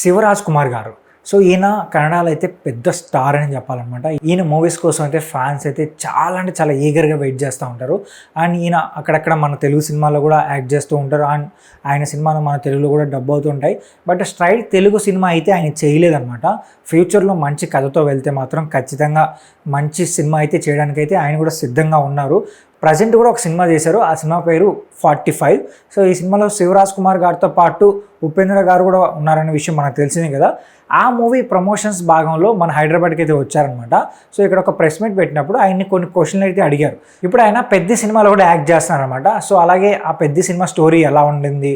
శివరాజ్ కుమార్ గారు. సో ఈయన కన్నడలో అయితే పెద్ద స్టార్ అని చెప్పాలన్నమాట. ఈయన మూవీస్ కోసం అయితే ఫ్యాన్స్ అయితే చాలా అంటే చాలా ఈగర్గా వెయిట్ చేస్తూ ఉంటారు. అండ్ ఈయన అక్కడక్కడ మన తెలుగు సినిమాలో కూడా యాక్ట్ చేస్తూ ఉంటారు. అండ్ ఆయన సినిమాలు మన తెలుగులో కూడా డబ్ అవుతుంటాయి. బట్ స్ట్రైట్ తెలుగు సినిమా అయితే ఆయన చేయలేదన్నమాట. ఫ్యూచర్లో మంచి కథతో వెళ్తే మాత్రం ఖచ్చితంగా మంచి సినిమా అయితే చేయడానికైతే ఆయన కూడా సిద్ధంగా ఉన్నారు. ప్రజెంట్ కూడా ఒక సినిమా చేశారు. ఆ సినిమా పేరు 45. సో ఈ సినిమాలో శివరాజ్ కుమార్ గారితో పాటు ఉపేంద్ర గారు కూడా ఉన్నారనే విషయం మనకు తెలిసిందే కదా. ఆ మూవీ ప్రమోషన్స్ భాగంలో మన హైదరాబాద్కి అయితే వచ్చారనమాట. సో ఇక్కడ ఒక ప్రెస్ మీట్ పెట్టినప్పుడు ఆయన్ని కొన్ని క్వశ్చన్లు అయితే అడిగారు. ఇప్పుడు ఆయన పెద్ద సినిమాలో కూడా యాక్ట్ చేస్తున్నారనమాట. సో అలాగే ఆ పెద్ద సినిమా స్టోరీ ఎలా ఉండింది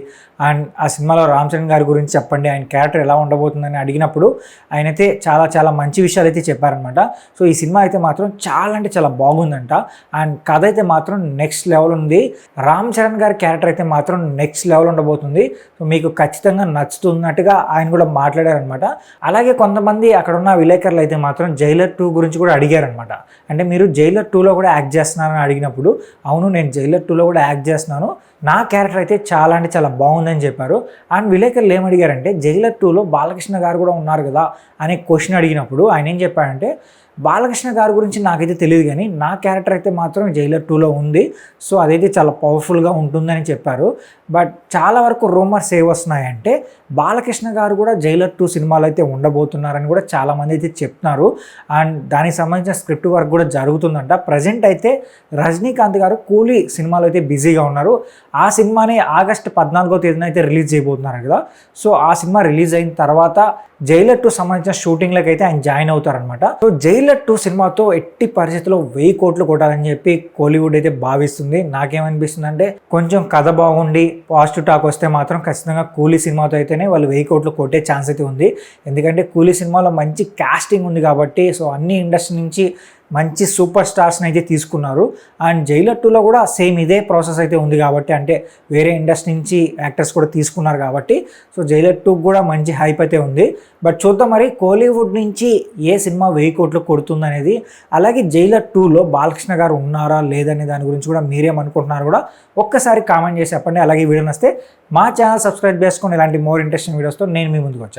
అండ్ ఆ సినిమాలో రామ్ చరణ్ గారి గురించి చెప్పండి, ఆయన క్యారెక్టర్ ఎలా ఉండబోతుందని అడిగినప్పుడు ఆయన అయితే చాలా మంచి విషయాలు అయితే చెప్పారనమాట. సో ఈ సినిమా అయితే మాత్రం చాలా అంటే చాలా బాగుందంట. అండ్ కథ అయితే మాత్రం నెక్స్ట్ లెవెల్ ఉంది. రామ్ చరణ్ గారి క్యారెక్టర్ అయితే మాత్రం నెక్స్ట్ లెవెల్ ఉండబోతుంది. సో మీకు ఖచ్చితంగా నచ్చుతున్నట్టుగా ఆయన కూడా మాట్లాడారనమాట. అలాగే కొంతమంది అక్కడ ఉన్న విలేకరులు అయితే మాత్రం జైలర్ 2 గురించి కూడా అడిగారనమాట. అంటే మీరు జైలర్ 2లో కూడా యాక్ట్ చేస్తున్నారని అడిగినప్పుడు అవును నేను జైలర్ 2లో కూడా యాక్ట్ చేస్తున్నాను, నా క్యారెక్టర్ అయితే చాలా అంటే చాలా బాగుందని చెప్పారు. అండ్ విలేకరులు ఏమడిగారంటే జైలర్ 2లో బాలకృష్ణ గారు కూడా ఉన్నారు కదా అనే క్వశ్చన్ అడిగినప్పుడు ఆయన ఏం చెప్పారంటే బాలకృష్ణ గారి గురించి నాకైతే తెలియదు కానీ నా క్యారెక్టర్ అయితే మాత్రం జైలర్ 2లో ఉంది. సో అదైతే చాలా పవర్ఫుల్గా ఉంటుందని చెప్పారు. బట్ చాలా వరకు రూమర్స్ ఏ వస్తున్నాయంటే బాలకృష్ణ గారు కూడా జైలర్ 2 సినిమాలో అయితే ఉండబోతున్నారని కూడా చాలామంది అయితే చెప్తున్నారు. అండ్ దానికి సంబంధించిన స్క్రిప్ట్ వర్క్ కూడా జరుగుతుందంట. ప్రజెంట్ అయితే రజనీకాంత్ గారు కూలీ సినిమాలో అయితే బిజీగా ఉన్నారు. ఆ సినిమాని ఆగస్టు 14వ తేదీన అయితే రిలీజ్ చేయబోతున్నారు కదా. సో ఆ సినిమా రిలీజ్ అయిన తర్వాత జైలర్ 2 సంబంధించిన షూటింగ్లకు అయితే ఆయన జాయిన్ అవుతారనమాట. సో జైలర్ 2 సినిమాతో ఎట్టి పరిస్థితుల్లో 1000 కోట్లు కొట్టాలని చెప్పి కోలీవుడ్ అయితే భావిస్తుంది. నాకేమనిపిస్తుంది అంటే కొంచెం కథ బాగుండి పాజిటివ్ టాక్ వస్తే మాత్రం ఖచ్చితంగా కూలీ సినిమాతో అయితేనే వాళ్ళు 1000 కోట్లు కొట్టే ఛాన్స్ అయితే ఉంది. ఎందుకంటే కూలీ సినిమాలో మంచి కాస్టింగ్ ఉంది కాబట్టి. సో అన్ని ఇండస్ట్రీ నుంచి మంచి సూపర్ స్టార్స్ని అయితే తీసుకున్నారు. అండ్ జైలర్ 2లో కూడా సేమ్ ఇదే ప్రాసెస్ అయితే ఉంది కాబట్టి, అంటే వేరే ఇండస్ట్రీ నుంచి యాక్టర్స్ కూడా తీసుకున్నారు కాబట్టి సో జైలర్ 2 కూడా మంచి హైప్ అయితే ఉంది. బట్ చూద్దాం మరి కోలీవుడ్ నుంచి ఏ సినిమా 1000 కోట్లు కొడుతుంది అనేది. అలాగే జైలర్ 2లో బాలకృష్ణ గారు ఉన్నారా లేదనే దాని గురించి కూడా మీరేమనుకుంటున్నారు కూడా ఒక్కసారి కామెంట్ చేసి చెప్పండి. అలాగే వీడియో నచ్చితే మా ఛానల్ సబ్స్క్రైబ్ చేసుకొని ఇలాంటి మోర్ ఇంట్రెస్టింగ్ వీడియోస్తో నేను మీ ముందుకు వచ్చాను.